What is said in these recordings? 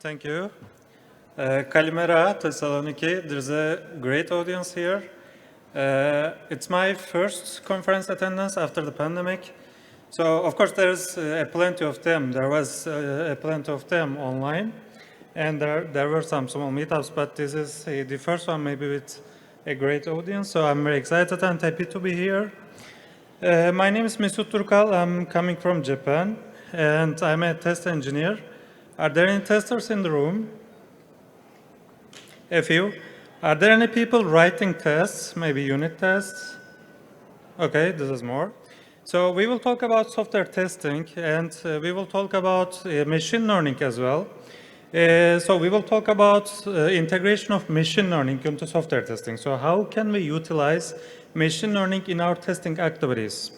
Thank you. Kalimera, Thessaloniki. There's a great audience here. It's my first conference attendance after the pandemic. So, of course, there's plenty of them. There was plenty of them online. And there were some small meetups, but this is the first one maybe with a great audience. So I'm very excited and happy to be here. My name is Mesut Durukal. I'm coming from Japan, and I'm a test engineer. Are there any testers in the room? A few. Are there any people writing tests, maybe unit tests? Okay, this is more. So we will talk about software testing, and we will talk about machine learning as well. So we will talk about integration of machine learning into software testing. So how can we utilize machine learning in our testing activities?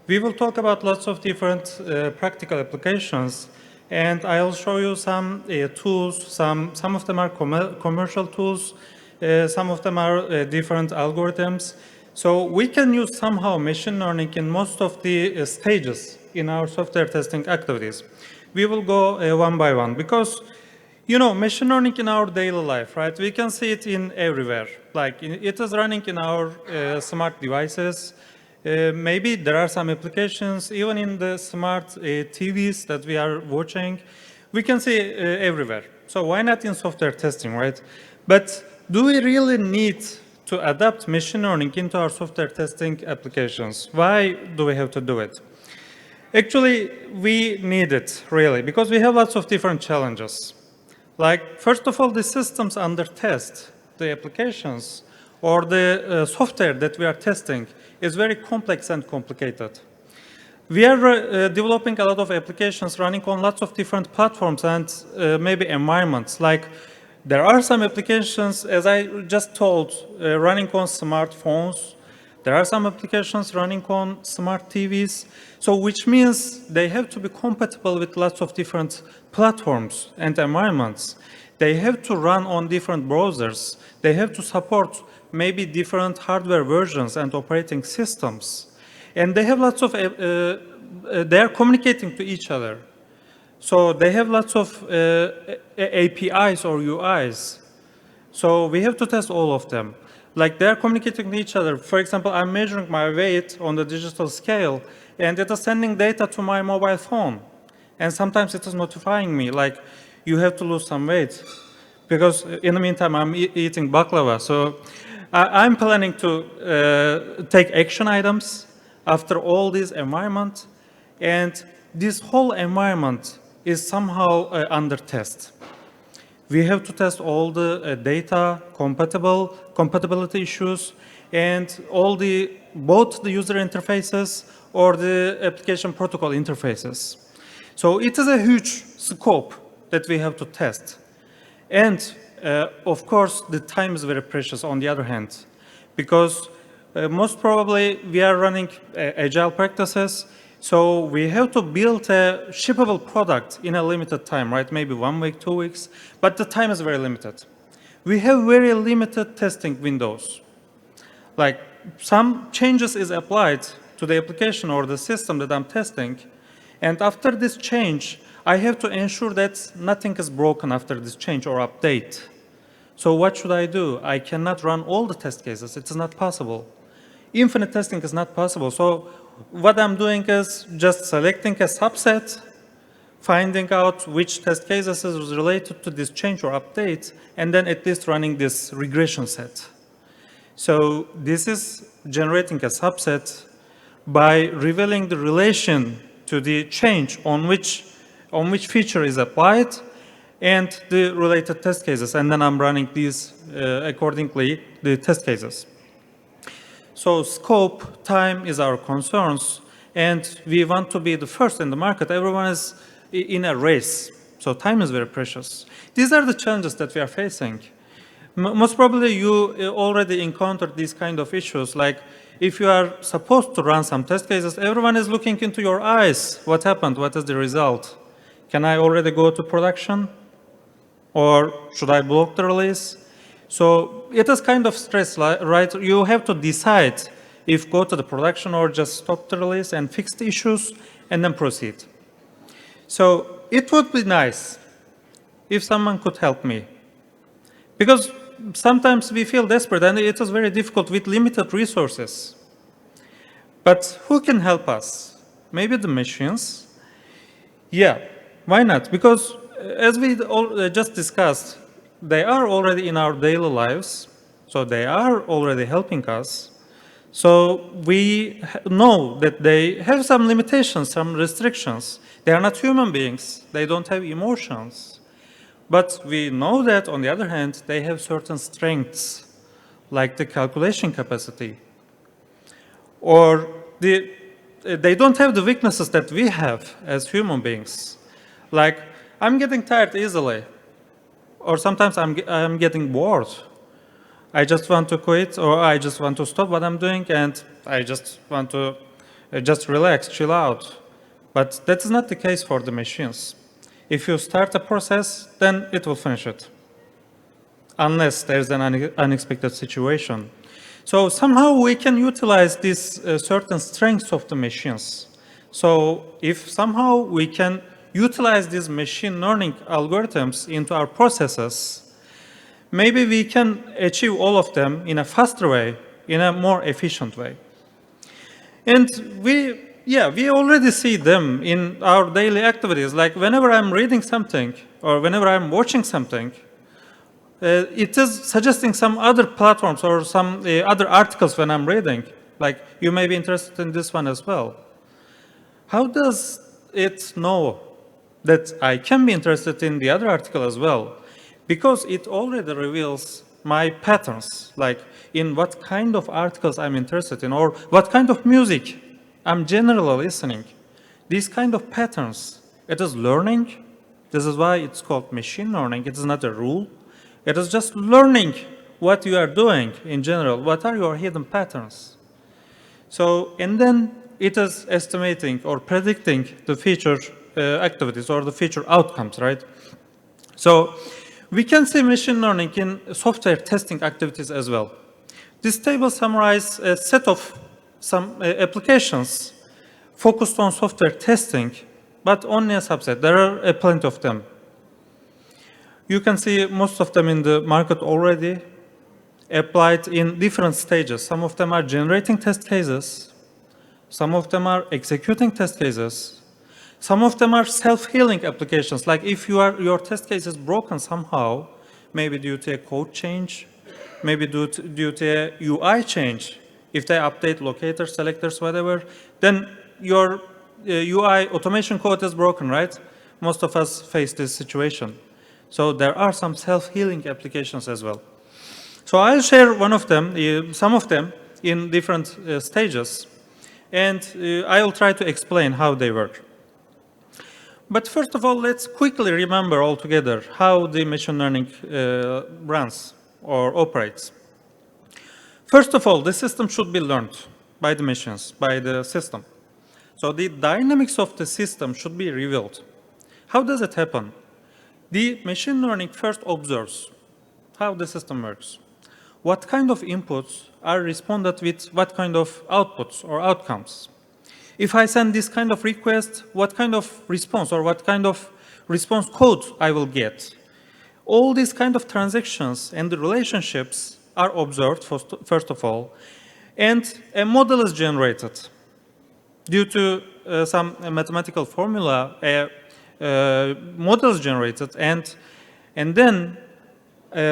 We will talk about lots of different practical applications, and I'll show you some tools. Some of them are commercial tools. Some of them are different algorithms. So we can use somehow machine learning in most of the stages in our software testing activities. We will go one by one because, you know, machine learning in our daily life, right? We can see it in everywhere. Like it is running in our smart devices. Maybe there are some applications, even in the smart TVs that we are watching. We can see everywhere. So why not in software testing, right? But do we really need to adapt machine learning into our software testing applications? Why do we have to do it? Actually, we need it, really, because we have lots of different challenges. Like, first of all, the systems under test, the applications, or the software that we are testing is very complex and complicated. We are developing a lot of applications running on lots of different platforms and maybe environments. Like, there are some applications, as I just told, running on smartphones. There are some applications running on smart TVs. So which means they have to be compatible with lots of different platforms and environments. They have to run on different browsers. They have to support maybe different hardware versions and operating systems. And they have lots of, they are communicating to each other. So they have lots of APIs or UIs. So we have to test all of them. Like they're communicating with each other. For example, I'm measuring my weight on the digital scale, and it is sending data to my mobile phone. And sometimes it is notifying me, like, you have to lose some weight. Because in the meantime, I'm eating baklava. So I'm planning to take action items after all this environment. And this whole environment is somehow under test. We have to test all the data compatibility issues and all both the user interfaces or the application protocol interfaces. So it is a huge scope that we have to test. And of course, the time is very precious on the other hand, because most probably we are running agile practices. So we have to build a shippable product in a limited time, right? Maybe 1 week, 2 weeks, but the time is very limited. We have very limited testing windows. Like some changes is applied to the application or the system that I'm testing, and after this change, I have to ensure that nothing is broken after this change or update. So what should I do? I cannot run all the test cases. It is not possible. Infinite testing is not possible. So what I'm doing is just selecting a subset, finding out which test cases is related to this change or update, and then at least running this regression set. So this is generating a subset by revealing the relation to the change on which feature is applied and the related test cases. And then I'm running these accordingly, the test cases. So scope, time is our concerns, and we want to be the first in the market. Everyone is in a race, so time is very precious. These are the challenges that we are facing. Most probably you already encountered these kind of issues, like if you are supposed to run some test cases, everyone is looking into your eyes. What happened? What is the result? Can I already go to production? Or should I block the release? So it is kind of stress, right? You have to decide if go to the production or just stop the release and fix the issues and then proceed. So it would be nice if someone could help me. Because sometimes we feel desperate and it is very difficult with limited resources. But who can help us? Maybe the machines? Yeah, why not? Because as we just discussed, they are already in our daily lives, so they are already helping us. So we know that they have some limitations, some restrictions. They are not human beings. They don't have emotions. But we know that, on the other hand, they have certain strengths, like the calculation capacity. Or they don't have the weaknesses that we have as human beings. Like, I'm getting tired easily. Or sometimes I'm getting bored. I just want to quit, or I just want to stop what I'm doing, and I just want to just relax, chill out. But that is not the case for the machines. If you start a process, then it will finish it, unless there's an unexpected situation. So somehow we can utilize these certain strengths of the machines. So if somehow we can utilize these machine learning algorithms into our processes, maybe we can achieve all of them in a faster way, in a more efficient way. And we already see them in our daily activities. Like whenever I'm reading something or whenever I'm watching something, it is suggesting some other platforms or some other articles when I'm reading. Like you may be interested in this one as well. How does it know that I can be interested in the other article as well? Because it already reveals my patterns, like in what kind of articles I'm interested in or what kind of music I'm generally listening. These kind of patterns, it is learning. This is why it's called machine learning. It is not a rule. It is just learning what you are doing in general. What are your hidden patterns? So, and then it is estimating or predicting the future activities or the future outcomes, right? So, we can see machine learning in software testing activities as well. This table summarizes a set of some applications focused on software testing, but only a subset. There are plenty of them. You can see most of them in the market already, applied in different stages. Some of them are generating test cases. Some of them are executing test cases. Some of them are self-healing applications, like if your test case is broken somehow, maybe due to a code change, maybe due to a UI change. If they update locators, selectors, whatever, then your UI automation code is broken, right? Most of us face this situation. So there are some self-healing applications as well. So I'll share one of them, some of them in different stages, and I'll try to explain how they work. But first of all, let's quickly remember all together how the machine learning runs or operates. First of all, the system should be learned by the machines, by the system. So the dynamics of the system should be revealed. How does it happen? The machine learning first observes how the system works. What kind of inputs are responded with what kind of outputs or outcomes? If I send this kind of request, what kind of response or what kind of response code I will get? All these kind of transactions and the relationships are observed first of all, and a model is generated. Due to some mathematical formula, model is generated, and then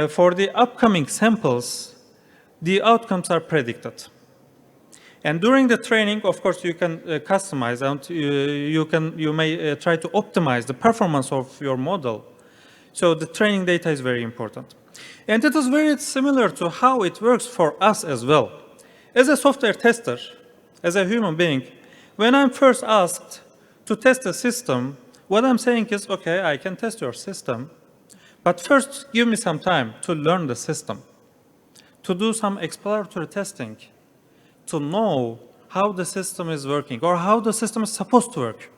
for the upcoming samples, the outcomes are predicted. And during the training, of course, you can customize and you may try to optimize the performance of your model. So the training data is very important. And it is very similar to how it works for us as well. As a software tester, as a human being, when I'm first asked to test a system, what I'm saying is, okay, I can test your system, but first give me some time to learn the system, to do some exploratory testing, to know how the system is working or how the system is supposed to work.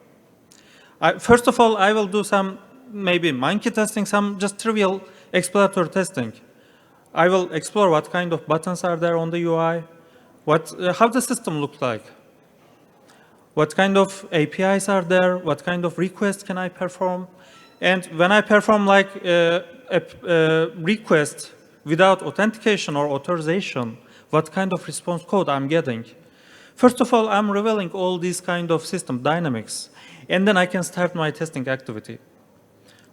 First of all, I will do some maybe monkey testing, some just trivial exploratory testing. I will explore what kind of buttons are there on the UI, how the system looks like, what kind of APIs are there, what kind of requests can I perform, And when I perform like a request without authentication or authorization, what kind of response code I'm getting? First of all, I'm revealing all these kind of system dynamics, and then I can start my testing activity.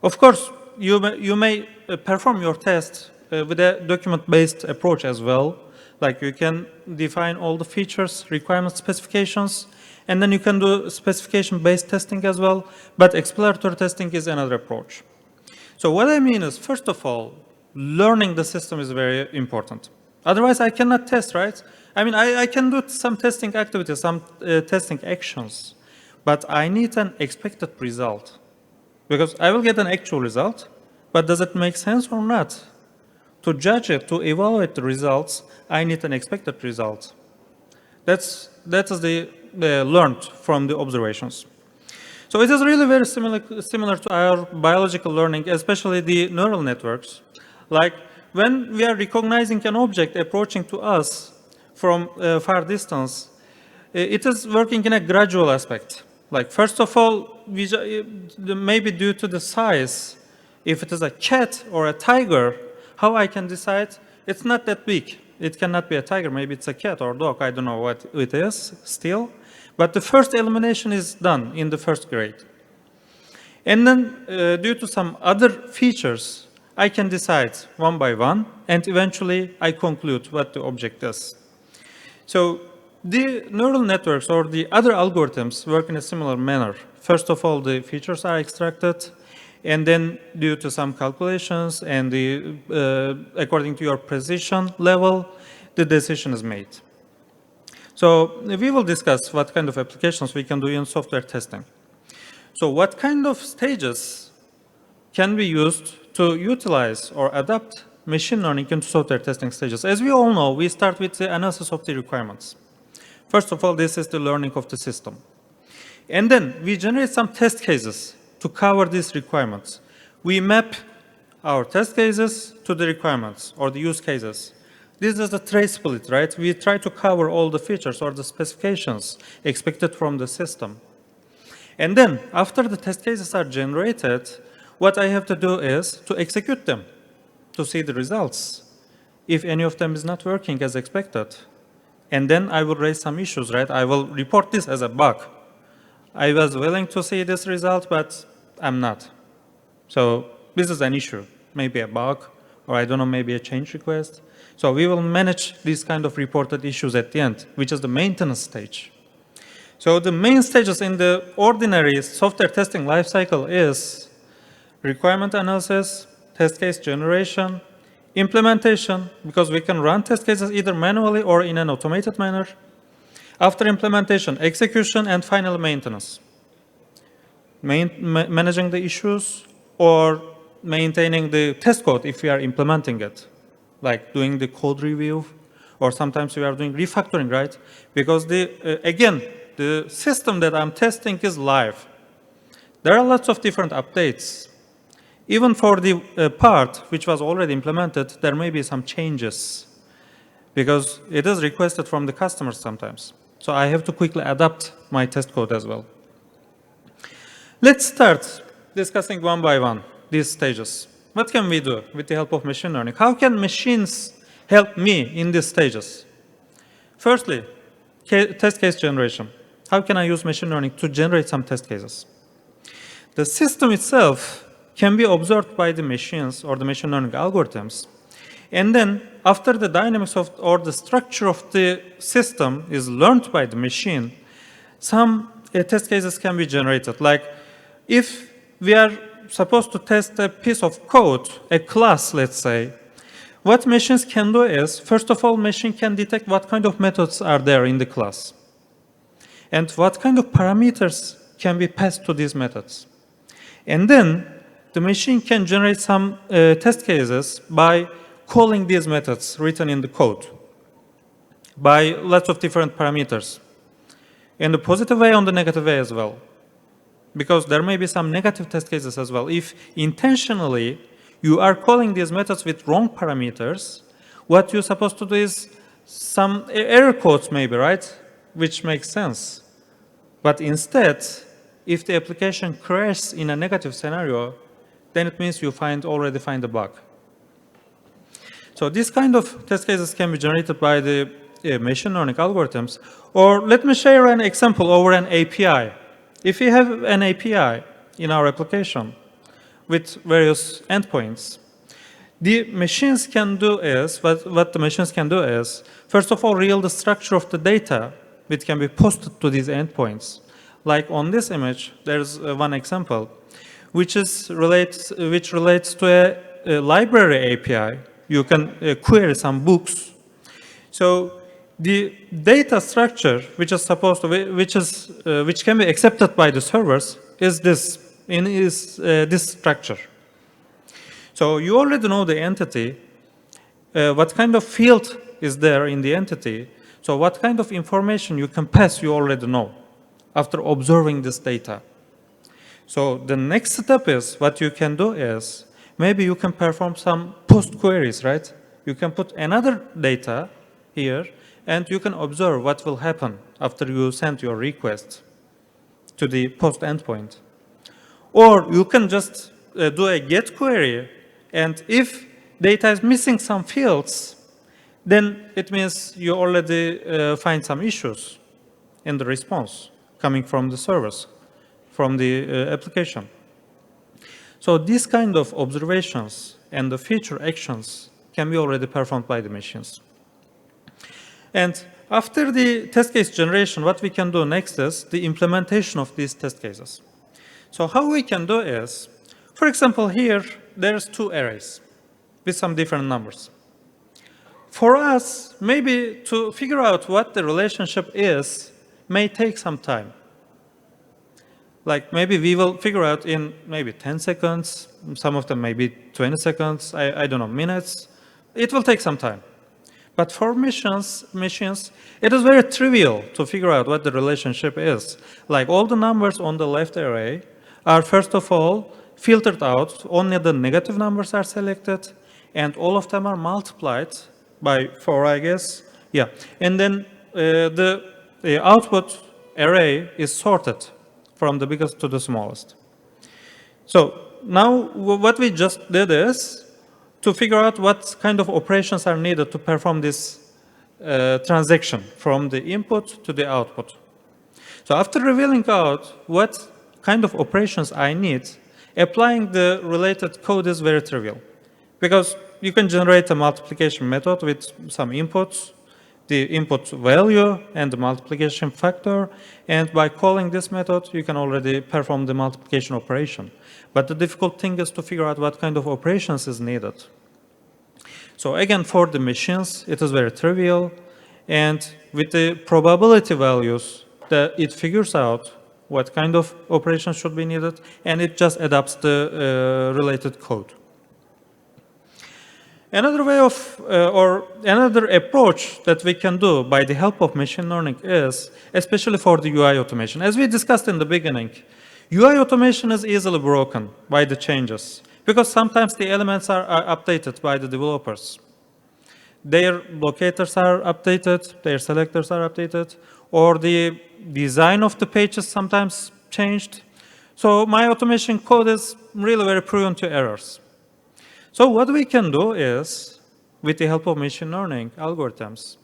Of course, you may perform your test with a document-based approach as well. Like you can define all the features, requirement specifications, and then you can do specification-based testing as well. But exploratory testing is another approach. So what I mean is, first of all, learning the system is very important. Otherwise, I cannot test, right? I mean, I can do some testing activities, some testing actions, but I need an expected result. Because I will get an actual result, but does it make sense or not? To judge it, to evaluate the results, I need an expected result. That is the learned from the observations. So it is really very similar to our biological learning, especially the neural networks. Like when we are recognizing an object approaching to us from far distance, it is working in a gradual aspect. Like first of all, maybe due to the size, if it is a cat or a tiger, how I can decide it's not that big. It cannot be a tiger, maybe it's a cat or dog, I don't know what it is still. But the first elimination is done in the first grade. And then due to some other features, I can decide one by one, and eventually I conclude what the object is. So the neural networks or the other algorithms work in a similar manner. First of all, the features are extracted, and then due to some calculations and according to your precision level, the decision is made. So we will discuss what kind of applications we can do in software testing. So what kind of stages can be used to utilize or adapt machine learning into software testing stages? As we all know, we start with the analysis of the requirements. First of all, this is the learning of the system. And then we generate some test cases to cover these requirements. We map our test cases to the requirements or the use cases. This is the trace split, right? We try to cover all the features or the specifications expected from the system. And then, after the test cases are generated, what I have to do is to execute them, to see the results, if any of them is not working as expected. And then I will raise some issues, right? I will report this as a bug. I was willing to see this result, but I'm not. So this is an issue, maybe a bug, or I don't know, maybe a change request. So we will manage these kind of reported issues at the end, which is the maintenance stage. So the main stages in the ordinary software testing lifecycle is requirement analysis, test case generation, implementation, because we can run test cases either manually or in an automated manner. After implementation, execution, and final maintenance. Managing the issues or maintaining the test code if we are implementing it, like doing the code review, or sometimes we are doing refactoring, right? Because again, the system that I'm testing is live. There are lots of different updates. Even for the part which was already implemented, there may be some changes because it is requested from the customers sometimes. So I have to quickly adapt my test code as well. Let's start discussing one by one these stages. What can we do with the help of machine learning? How can machines help me in these stages? Firstly, test case generation. How can I use machine learning to generate some test cases? The system itself can be observed by the machines or the machine learning algorithms. And then after the dynamics of or the structure of the system is learned by the machine, some test cases can be generated. Like if we are supposed to test a piece of code, a class, let's say, what machines can do is, first of all, machine can detect what kind of methods are there in the class and what kind of parameters can be passed to these methods. And then the machine can generate some test cases by calling these methods written in the code by lots of different parameters, in the positive way, on the negative way as well. Because there may be some negative test cases as well. If intentionally you are calling these methods with wrong parameters, what you're supposed to do is some error codes maybe, right? Which makes sense. But instead, if the application crashes in a negative scenario, then it means you already find a bug. So these kind of test cases can be generated by the machine learning algorithms. Or let me share an example over an API. If we have an API in our application with various endpoints, the machines can do is, what the machines can do is, first of all, reveal the structure of the data which can be posted to these endpoints. Like on this image, there's one example, which relates to a library API. You can query some books. So the data structure, which can be accepted by the servers, is this structure. So you already know the entity, what kind of field is there in the entity. So what kind of information you can pass, you already know after observing this data. So the next step is, what you can do is, maybe you can perform some post queries, right? You can put another data here, and you can observe what will happen after you send your request to the post endpoint. Or you can just do a get query, and if data is missing some fields, then it means you already find some issues in the response coming from the servers, from the application. So these kind of observations and the feature actions can be already performed by the machines. And after the test case generation, what we can do next is the implementation of these test cases. So how we can do is, for example, here, there's 2 arrays with some different numbers. For us, maybe to figure out what the relationship is may take some time. Like maybe we will figure out in maybe 10 seconds, some of them maybe 20 seconds, I don't know, minutes. It will take some time. But for machines, it is very trivial to figure out what the relationship is. Like all the numbers on the left array are first of all filtered out, only the negative numbers are selected, and all of them are multiplied by 4, I guess. Yeah, and then the output array is sorted from the biggest to the smallest. So now what we just did is to figure out what kind of operations are needed to perform this transaction from the input to the output. So after revealing out what kind of operations I need, applying the related code is very trivial, because you can generate a multiplication method with some inputs, the input value and the multiplication factor, and by calling this method, you can already perform the multiplication operation. But the difficult thing is to figure out what kind of operations is needed. So again, for the machines, it is very trivial, and with the probability values, it figures out what kind of operations should be needed, and it just adapts the related code. Another way of, or another approach that we can do by the help of machine learning is, especially for the UI automation. As we discussed in the beginning, UI automation is easily broken by the changes, because sometimes the elements are updated by the developers. Their locators are updated, their selectors are updated, or the design of the page is sometimes changed. So my automation code is really very prone to errors. So what we can do is, with the help of machine learning algorithms,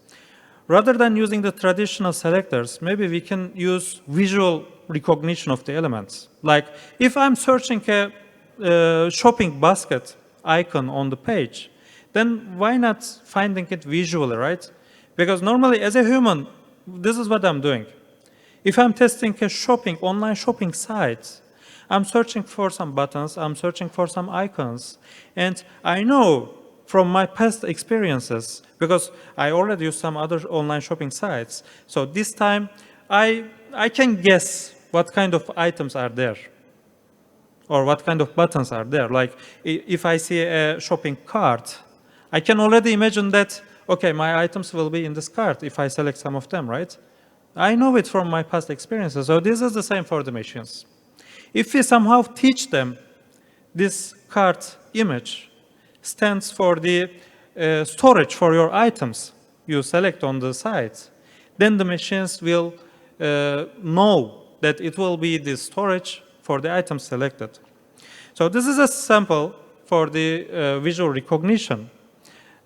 rather than using the traditional selectors, maybe we can use visual recognition of the elements. Like if I'm searching a shopping basket icon on the page, then why not finding it visually, right? Because normally as a human, this is what I'm doing. If I'm testing a online shopping site, I'm searching for some buttons, I'm searching for some icons, and I know from my past experiences, because I already use some other online shopping sites, so this time I can guess what kind of items are there, or what kind of buttons are there. Like if I see a shopping cart, I can already imagine that, okay, my items will be in this cart if I select some of them, right? I know it from my past experiences, so this is the same for the machines. If we somehow teach them this cart image stands for the storage for your items you select on the site, then the machines will know that it will be the storage for the items selected. So this is a sample for the visual recognition,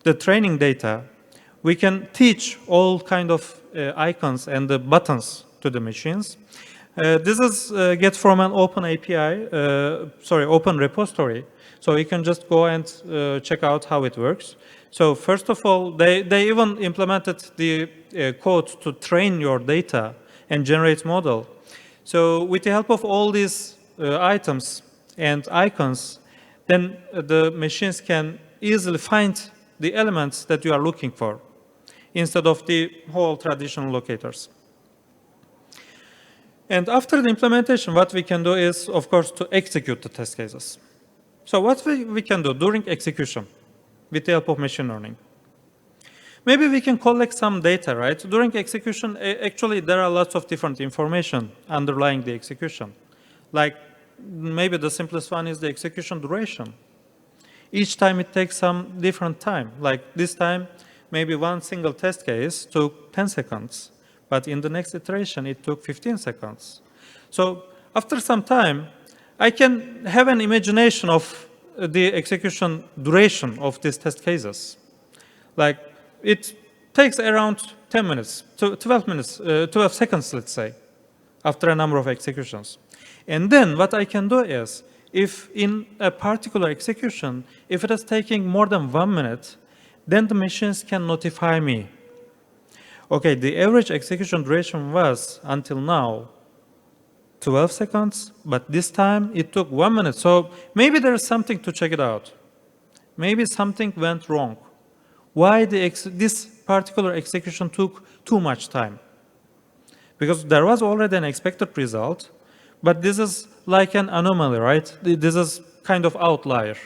the training data. We can teach all kind of icons and the buttons to the machines. This is get from an open API, open repository. So you can just go and check out how it works. So first of all, they even implemented the code to train your data and generate model. So with the help of all these items and icons, then the machines can easily find the elements that you are looking for instead of the whole traditional locators. And after the implementation, what we can do is, of course, to execute the test cases. So what we can do during execution with the help of machine learning? Maybe we can collect some data, right? During execution, actually, there are lots of different information underlying the execution. Like maybe the simplest one is the execution duration. Each time it takes some different time. Like this time, maybe one single test case took 10 seconds. But in the next iteration, it took 15 seconds. So after some time, I can have an imagination of the execution duration of these test cases. Like it takes around 10 minutes, 12 seconds, let's say, after a number of executions. And then what I can do is, if in a particular execution, if it is taking more than 1 minute, then the machines can notify me. Okay, the average execution duration was, until now, 12 seconds, but this time it took 1 minute. So maybe there is something to check it out. Maybe something went wrong. Why this particular execution took too much time? Because there was already an expected result, but this is like an anomaly, right? This is kind of outlier.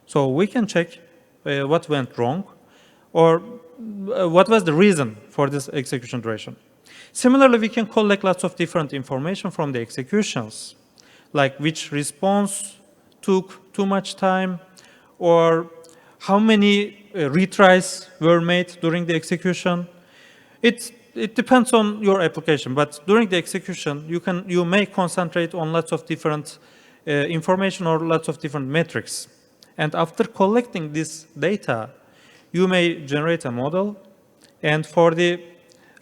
So we can check what went wrong, or what was the reason for this execution duration. Similarly, we can collect lots of different information from the executions, like which response took too much time, or how many retries were made during the execution. It depends on your application, but during the execution, you may concentrate on lots of different information or lots of different metrics. And after collecting this data, you may generate a model, and for the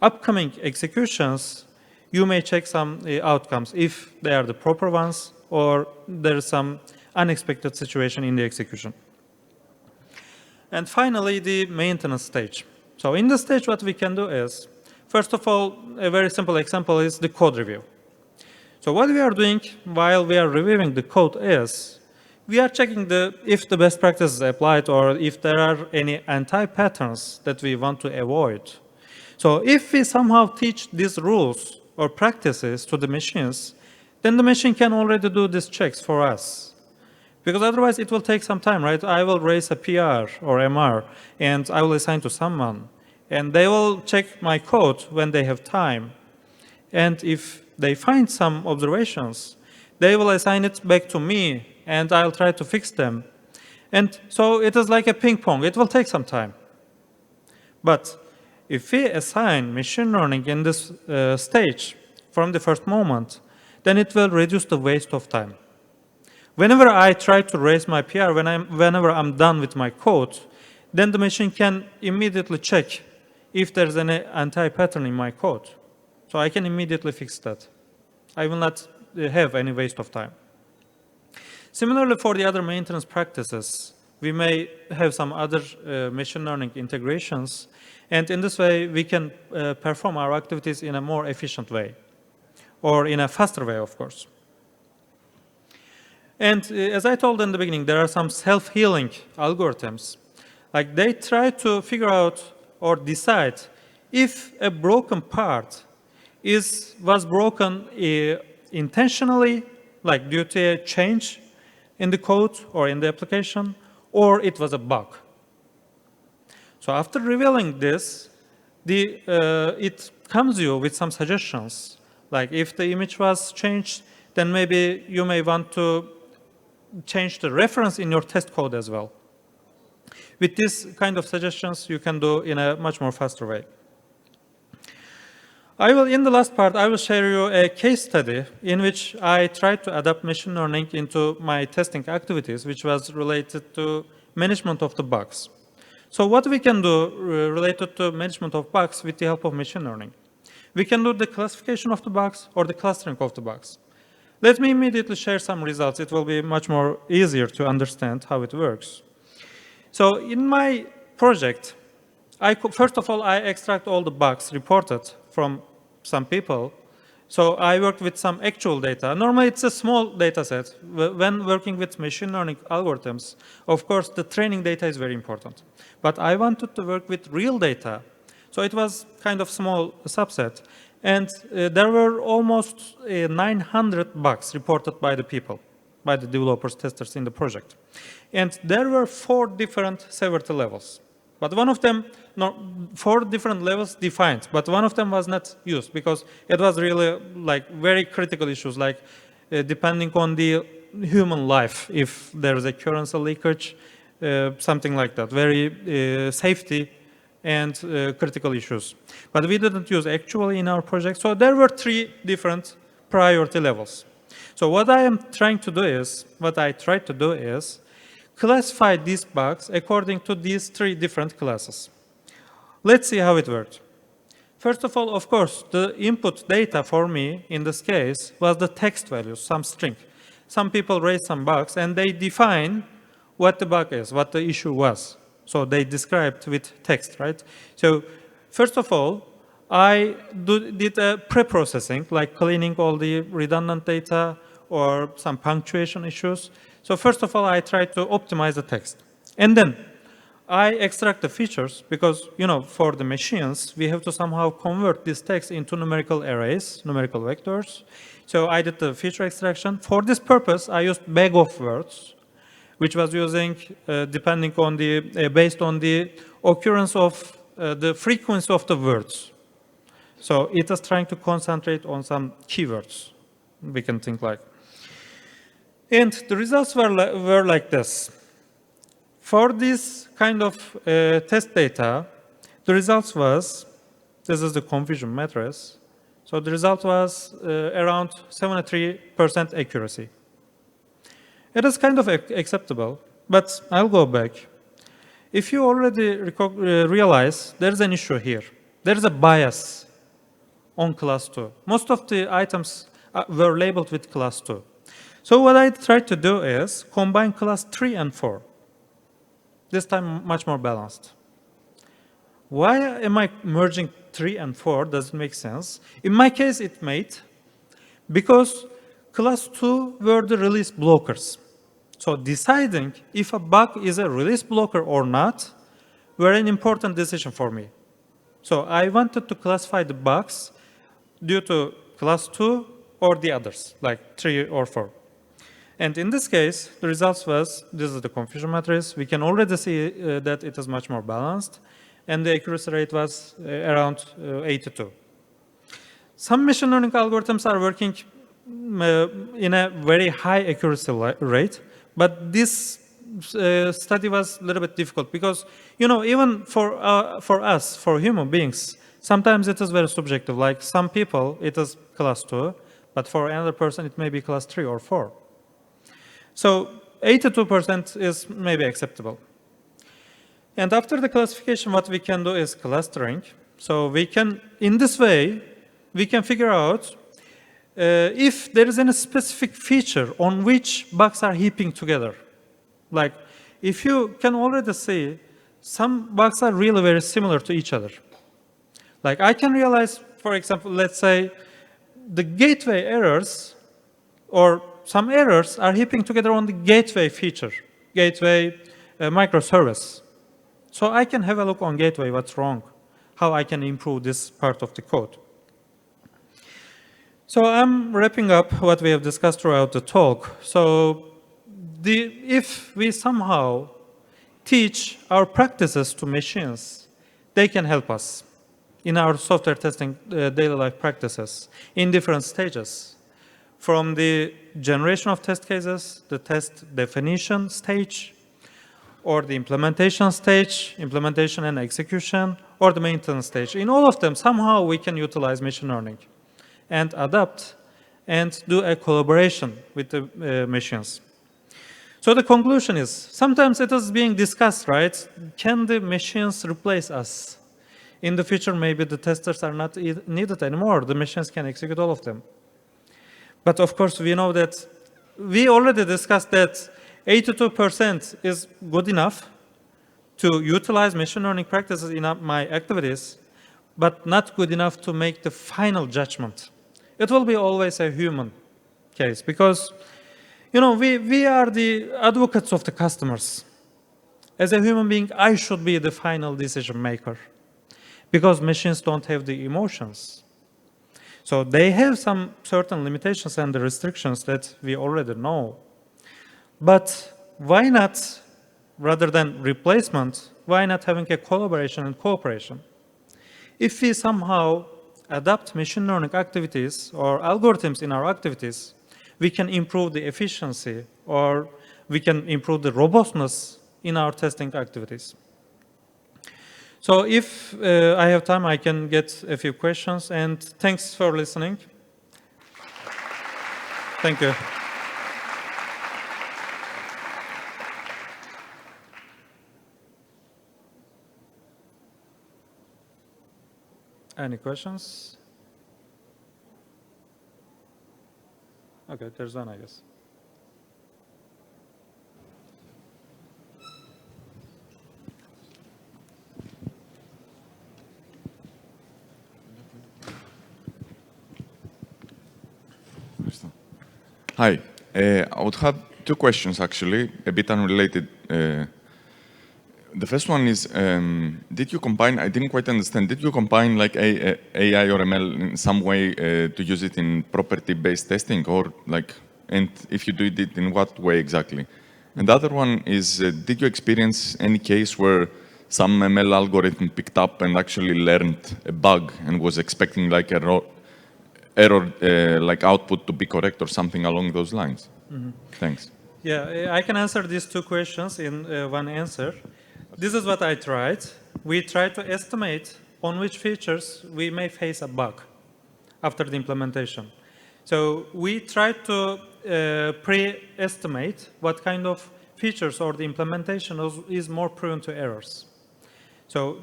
upcoming executions, you may check some outcomes if they are the proper ones or there is some unexpected situation in the execution. And finally, the maintenance stage. So in this stage, what we can do is, first of all, a very simple example is the code review. So what we are doing while we are reviewing the code is, we are checking if the best practice is applied or if there are any anti-patterns that we want to avoid. So if we somehow teach these rules or practices to the machines, then the machine can already do these checks for us. Because otherwise it will take some time, right? I will raise a PR or MR and I will assign to someone. And they will check my code when they have time. And if they find some observations, they will assign it back to me and I'll try to fix them. And so it is like a ping pong. It will take some time. But if we assign machine learning in this stage from the first moment, then it will reduce the waste of time. Whenever I try to raise my PR, whenever I'm done with my code, then the machine can immediately check if there's any anti-pattern in my code. So I can immediately fix that. I will not have any waste of time. Similarly, for the other maintenance practices, we may have some other machine learning integrations, and in this way, we can perform our activities in a more efficient way, or in a faster way, of course. And as I told in the beginning, there are some self-healing algorithms. Like they try to figure out or decide if a broken part was broken intentionally, like due to a change in the code or in the application, or it was a bug. So after revealing this, it comes you with some suggestions. Like if the image was changed, then maybe you may want to change the reference in your test code as well. With this kind of suggestions, you can do in a much more faster way. In the last part, I will share you a case study in which I tried to adapt machine learning into my testing activities, which was related to management of the bugs. So what we can do related to management of bugs with the help of machine learning? We can do the classification of the bugs or the clustering of the bugs. Let me immediately share some results. It will be much more easier to understand how it works. So in my project, first of all, I extract all the bugs reported from some people. So I worked with some actual data. Normally, it's a small data set. When working with machine learning algorithms, of course, the training data is very important. But I wanted to work with real data. So it was kind of small subset. And there were almost 900 bugs reported by the people, by the developers, testers in the project. And there were 4 different severity levels. But one of them, no, 4 different levels defined, but one of them was not used because it was really like very critical issues, like depending on the human life, if there is a currency leakage, something like that, very safety and critical issues. But we didn't use actually in our project. So there were 3 different priority levels. So what I tried to do is classify these bugs according to these 3 different classes. Let's see how it worked. First of all, of course, the input data for me in this case was the text values, some string. Some people raised some bugs and they define what the bug is, what the issue was. So they described with text, right? So first of all, I did a pre-processing, like cleaning all the redundant data or some punctuation issues. So first of all, I tried to optimize the text. And then I extract the features because, for the machines, we have to somehow convert this text into numerical arrays, numerical vectors. So I did the feature extraction. For this purpose, I used bag of words, which was using, based on the occurrence of the frequency of the words. So it was trying to concentrate on some keywords, we can think like. And the results were like this. For this kind of test data, the results was, this is the confusion matrix. So the result was around 73% accuracy. It is kind of acceptable, but I'll go back. If you already realize there's an issue here, there's a bias on class 2. Most of the items were labeled with class 2. So what I tried to do is combine class 3 and 4. This time much more balanced. Why am I merging 3 and 4? Does it make sense? In my case, it made, because class 2 were the release blockers. So deciding if a bug is a release blocker or not were an important decision for me. So I wanted to classify the bugs due to class 2 or the others, like 3 or 4. And in this case, the results was, this is the confusion matrix. We can already see that it is much more balanced. And the accuracy rate was around 82. Some machine learning algorithms are working in a very high accuracy rate. But this study was a little bit difficult because, even for us, for human beings, sometimes it is very subjective. Like some people, it is class 2, but for another person, it may be class 3 or 4. So 82% is maybe acceptable. And after the classification, what we can do is clustering. So we can, in this way, we can figure out if there is any specific feature on which bugs are heaping together. Like, if you can already see, some bugs are really very similar to each other. Like, I can realize, for example, let's say, the gateway errors or some errors are heaping together on the gateway feature, gateway microservice. So I can have a look on gateway, what's wrong, how I can improve this part of the code. So I'm wrapping up what we have discussed throughout the talk. So if we somehow teach our practices to machines, they can help us in our software testing daily life practices in different stages. From the generation of test cases, the test definition stage, or the implementation stage, implementation and execution, or the maintenance stage. In all of them, somehow we can utilize machine learning and adapt and do a collaboration with the machines. So the conclusion is, sometimes it is being discussed, right? Can the machines replace us? In the future, maybe the testers are not needed anymore. The machines can execute all of them. But of course, we know that we already discussed that 82% is good enough to utilize machine learning practices in my activities, but not good enough to make the final judgment. It will be always a human case because, you know, we are the advocates of the customers. As a human being, I should be the final decision maker because machines don't have the emotions. So they have some certain limitations and the restrictions that we already know. But why not, rather than replacement, why not having a collaboration and cooperation? If we somehow adapt machine learning activities or algorithms in our activities, we can improve the efficiency or we can improve the robustness in our testing activities. So if I have time, I can get a few questions, and thanks for listening. Thank you. Any questions? Okay, there's one, I guess. Hi. I would have two questions, actually, a bit unrelated. The first one is, did you combine, I didn't quite understand, did you combine like AI or ML in some way to use it in property-based testing, or like, and if you did it, in what way exactly? And the other one is, did you experience any case where some ML algorithm picked up and actually learned a bug and was expecting like a error like output to be correct or something along those lines? Mm-hmm. Thanks. Yeah, I can answer these two questions in one answer. This is what I tried. We tried to estimate on which features we may face a bug after the implementation. So we tried to pre-estimate what kind of features or the implementation is more prone to errors. So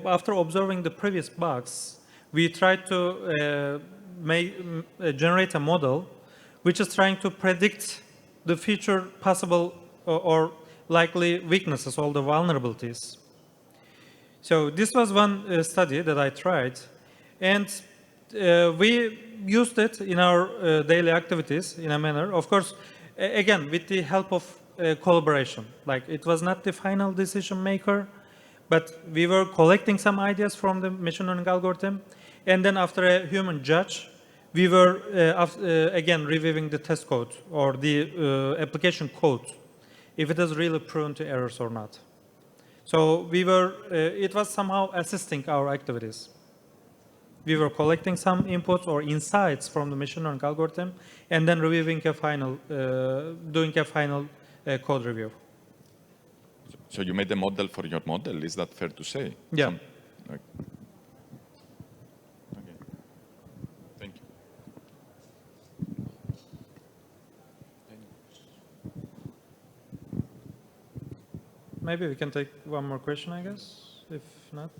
after observing the previous bugs, we tried to generate a model which is trying to predict the future possible or likely weaknesses, all the vulnerabilities. So this was one study that I tried, and we used it in our daily activities in a manner, of course, again, with the help of collaboration. Like, it was not the final decision maker, but we were collecting some ideas from the machine learning algorithm, and then after a human judge, we were again reviewing the test code or the application code, if it is really prone to errors or not. So we were, it was somehow assisting our activities. We were collecting some inputs or insights from the machine learning algorithm, and then reviewing a final, doing a final code review. So you made a model for your model, is that fair to say? Yeah. Okay. Thank you. Maybe we can take one more question, I guess, if not.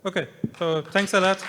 Okay, so thanks a lot.